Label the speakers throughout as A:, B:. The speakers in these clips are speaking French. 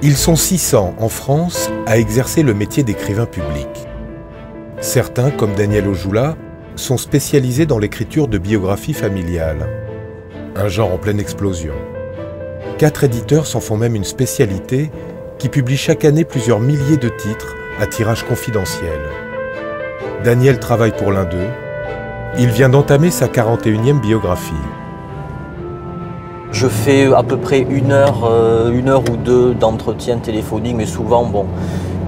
A: Ils sont 600 en France à exercer le métier d'écrivain public. Certains, comme Daniel Ojoula, sont spécialisés dans l'écriture de biographies familiales, un genre en pleine explosion. 4 éditeurs s'en font même une spécialité qui publie chaque année plusieurs milliers de titres à tirage confidentiel. Daniel travaille pour l'un d'eux. Il vient d'entamer sa 41e biographie.
B: Je fais à peu près une heure ou deux d'entretien téléphonique, mais souvent, bon,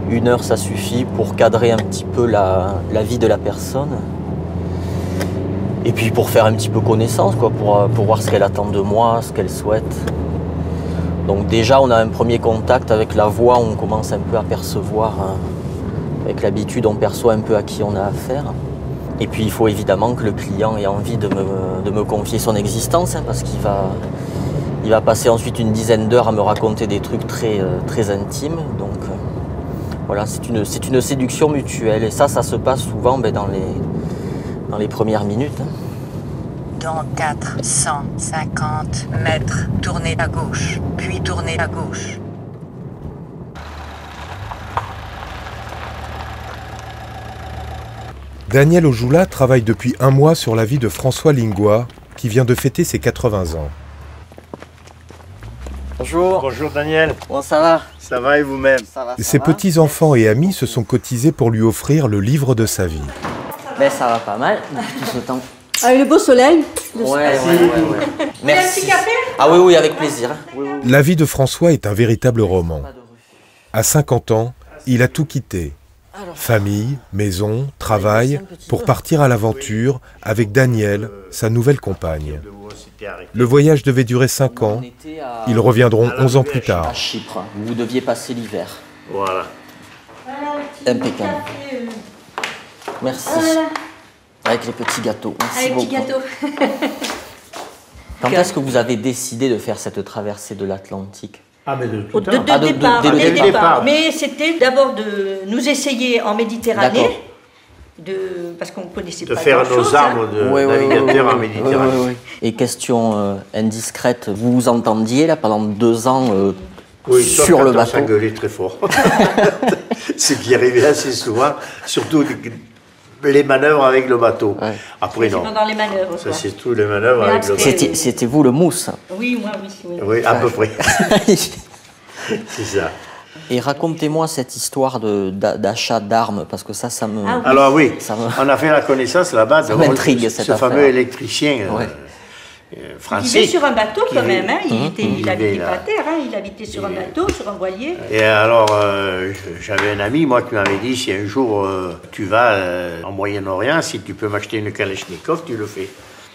B: 1 heure ça suffit pour cadrer un petit peu la vie de la personne. Et puis pour faire un petit peu connaissance, quoi, pour voir ce qu'elle attend de moi, ce qu'elle souhaite. Donc déjà, on a un premier contact avec la voix, on commence un peu à percevoir, hein, avec l'habitude, on perçoit un peu à qui on a affaire. Et puis il faut évidemment que le client ait envie de me confier son existence, hein, parce qu'il va passer ensuite une dizaine d'heures à me raconter des trucs très intimes. Donc voilà, c'est une séduction mutuelle. Et ça se passe souvent dans les premières minutes. Hein.
C: Dans 450 mètres, tournez à gauche, puis tournez à gauche.
A: Daniel Ojoula travaille depuis 1 mois sur la vie de François Lingua, qui vient de fêter ses 80 ans.
B: Bonjour.
D: Bonjour Daniel.
B: Bon, ça va?
D: Ça va et vous-même?
A: Ses petits-enfants et amis se sont cotisés pour lui offrir le livre de sa vie.
B: Ben, ça va pas mal, tout ce temps.
E: Avec le beau soleil.
B: Ouais. Merci. Un petit café? Ah oui, avec plaisir.
A: La vie de François est un véritable roman. À 50 ans, il a tout quitté. Famille, maison, travail, pour partir à l'aventure avec Daniel, sa nouvelle compagne. Le voyage devait durer 5 ans. Ils reviendront 11 ans plus tard.
B: À Chypre, où vous deviez passer l'hiver.
D: Voilà.
B: Impeccable. Merci. Avec les petits gâteaux. Merci beaucoup. Quand est-ce que vous avez décidé de faire cette traversée de l'Atlantique?
D: Ah, mais de tout
E: Dès
D: temps.
E: le
D: le
E: départ.
D: départ.
E: Mais c'était d'abord de nous essayer en Méditerranée, parce qu'on ne connaissait
D: De
E: pas
D: faire
E: grand-chose,
D: nos armes de navigateurs en Méditerranée.
B: Oui. Et question indiscrète, vous vous entendiez là pendant 2 ans
D: Oui,
B: sur le
D: on
B: bateau?
D: s'engueulait très fort. Ce qui arrivait assez souvent, surtout les manœuvres avec le bateau.
B: Ouais.
D: Après, non.
E: pendant les manœuvres.
D: Ça, c'est tout les manœuvres
E: Mais
D: avec le
E: après-
D: bateau.
B: C'était vous le mousse?
E: Oui, moi, oui.
D: Oui, à peu près. C'est ça.
B: Et racontez-moi cette histoire d'achat d'armes, parce que ça me...
E: Ah oui.
D: Alors oui,
B: Ça me-
D: on a fait la connaissance là-bas de
B: m'intrigue, cette
D: ce fameux
B: affaire.
D: électricien
B: Ouais.
E: Il
D: français.
E: vivait sur un bateau
D: qui
E: quand
D: vit-
E: même, hein. Il
D: vivait
E: habitait
D: là.
E: pas à terre, hein. Il habitait sur un bateau, sur un voilier.
D: Et alors, j'avais un ami, moi, qui m'avait dit, si un jour tu vas en Moyen-Orient, si tu peux m'acheter une Kalachnikov, tu le fais.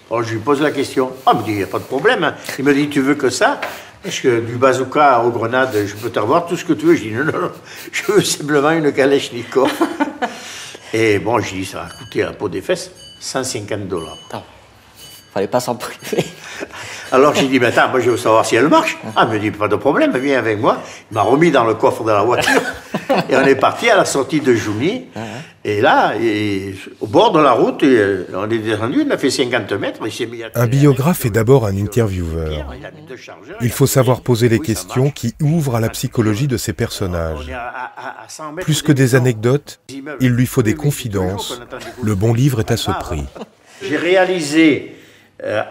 D: Alors, je lui pose la question. Ah, il me dit, il n'y a pas de problème. Hein. Il me dit, tu veux que ça? Est-ce que du bazooka aux grenades, je peux t'avoir tout ce que tu veux? Je dis, non, je veux simplement une Kalachnikov. Et bon, je dis, ça va coûter un pot des fesses, $150.
B: Attends, fallait pas s'en priver.
D: Alors j'ai dit, mais attends, moi je veux savoir si elle marche. Ah, il me dit, pas de problème, viens avec moi. Il m'a remis dans le coffre de la voiture. Et on est parti à la sortie de Jougny. Et là, au bord de la route, on est descendu, on a fait 50 mètres. Il s'est mis à
A: Un biographe est d'abord un intervieweur. Il faut savoir poser les questions qui ouvrent à la psychologie de ses personnages. Plus que des anecdotes, il lui faut des confidences. Le bon livre est à ce prix.
D: J'ai réalisé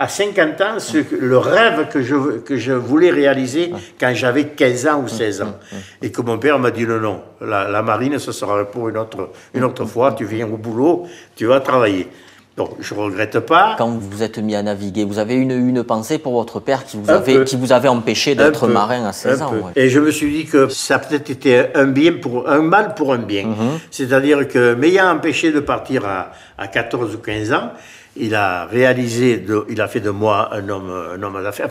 D: à 50 ans le rêve que je voulais réaliser quand j'avais 15 ans ou 16 ans. Et que mon père m'a dit non, la marine, ce sera pour une autre fois, tu viens au boulot, tu vas travailler. Donc je ne regrette pas.
B: Quand vous vous êtes mis à naviguer, vous avez une pensée pour votre père qui vous avait empêché
D: Un
B: d'être
D: peu,
B: marin à 16
D: un
B: ans.
D: peu.
B: Ouais.
D: Et je me suis dit que ça a peut-être été un mal pour un bien. C'est-à-dire que m'ayant empêché de partir à 14 ou 15 ans, il a fait de moi un homme d'affaires,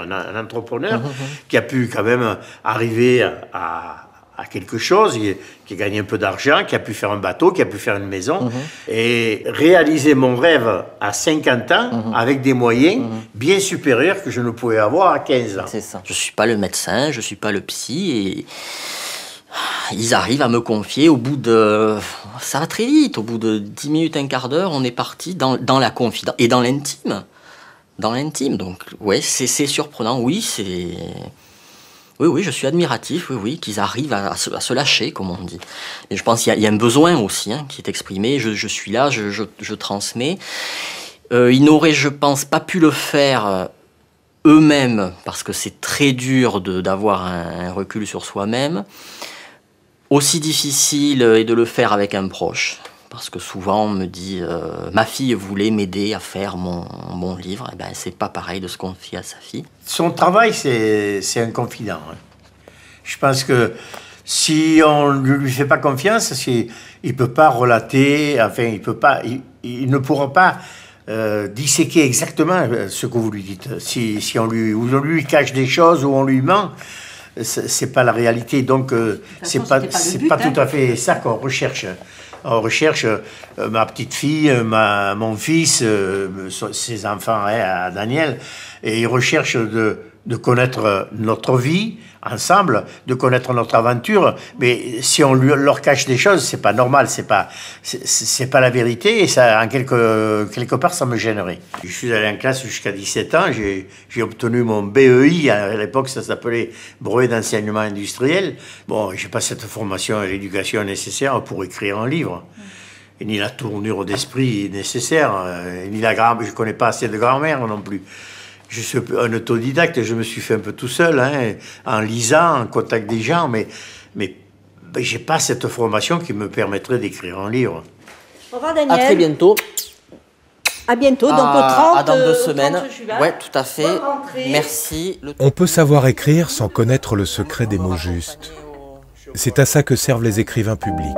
D: un entrepreneur qui a pu quand même arriver à quelque chose, qui a gagné un peu d'argent, qui a pu faire un bateau, qui a pu faire une maison, et réaliser mon rêve à 50 ans avec des moyens bien supérieurs que je ne pouvais avoir à 15 ans.
B: C'est ça. Je ne suis pas le médecin, je ne suis pas le psy, et ils arrivent à me confier au bout de... Ça va très vite, au bout de 10 minutes, un quart d'heure, on est parti dans la confidence et dans l'intime. Dans l'intime, donc ouais, c'est surprenant, oui, c'est... Oui, je suis admiratif, oui, qu'ils arrivent à se lâcher, comme on dit. Et je pense qu'il y a un besoin aussi qui est exprimé. Je suis là, je transmets. Ils n'auraient, je pense, pas pu le faire eux-mêmes, parce que c'est très dur d'avoir un recul sur soi-même. Aussi difficile est de le faire avec un proche. Parce que souvent on me dit ma fille voulait m'aider à faire mon livre. Eh ben, c'est pas pareil de se confier à sa fille.
D: Son travail, c'est un confident. Je pense que si on ne lui fait pas confiance, il ne peut pas relater, enfin, il ne pourra pas disséquer exactement ce que vous lui dites. Si on lui cache des choses ou on lui ment, c'est pas la réalité. Donc, c'est pas tout à fait ça qu'on recherche. On recherche ma petite fille, mon fils, ses enfants à Daniel, et ils recherchent de connaître notre vie ensemble, de connaître notre aventure. Mais si on leur cache des choses, c'est pas normal, c'est pas la vérité, et ça, en quelque part, ça me gênerait. Je suis allé en classe jusqu'à 17 ans, j'ai obtenu mon BEI, à l'époque ça s'appelait brevet d'enseignement industriel. Bon, j'ai pas cette formation et l'éducation nécessaire pour écrire un livre. Et ni la tournure d'esprit nécessaire, ni la grammaire, je connais pas assez de grammaire non plus. Je suis un autodidacte, je me suis fait un peu tout seul, en lisant, en contact des gens, mais j'ai pas cette formation qui me permettrait d'écrire un livre.
E: Au revoir Daniel.
B: À très bientôt.
E: À bientôt, donc au 30
B: dans 2 semaines.
E: Oui,
B: tout à fait. Merci.
A: On peut savoir écrire sans connaître le secret des mots justes. C'est à ça que servent les écrivains publics.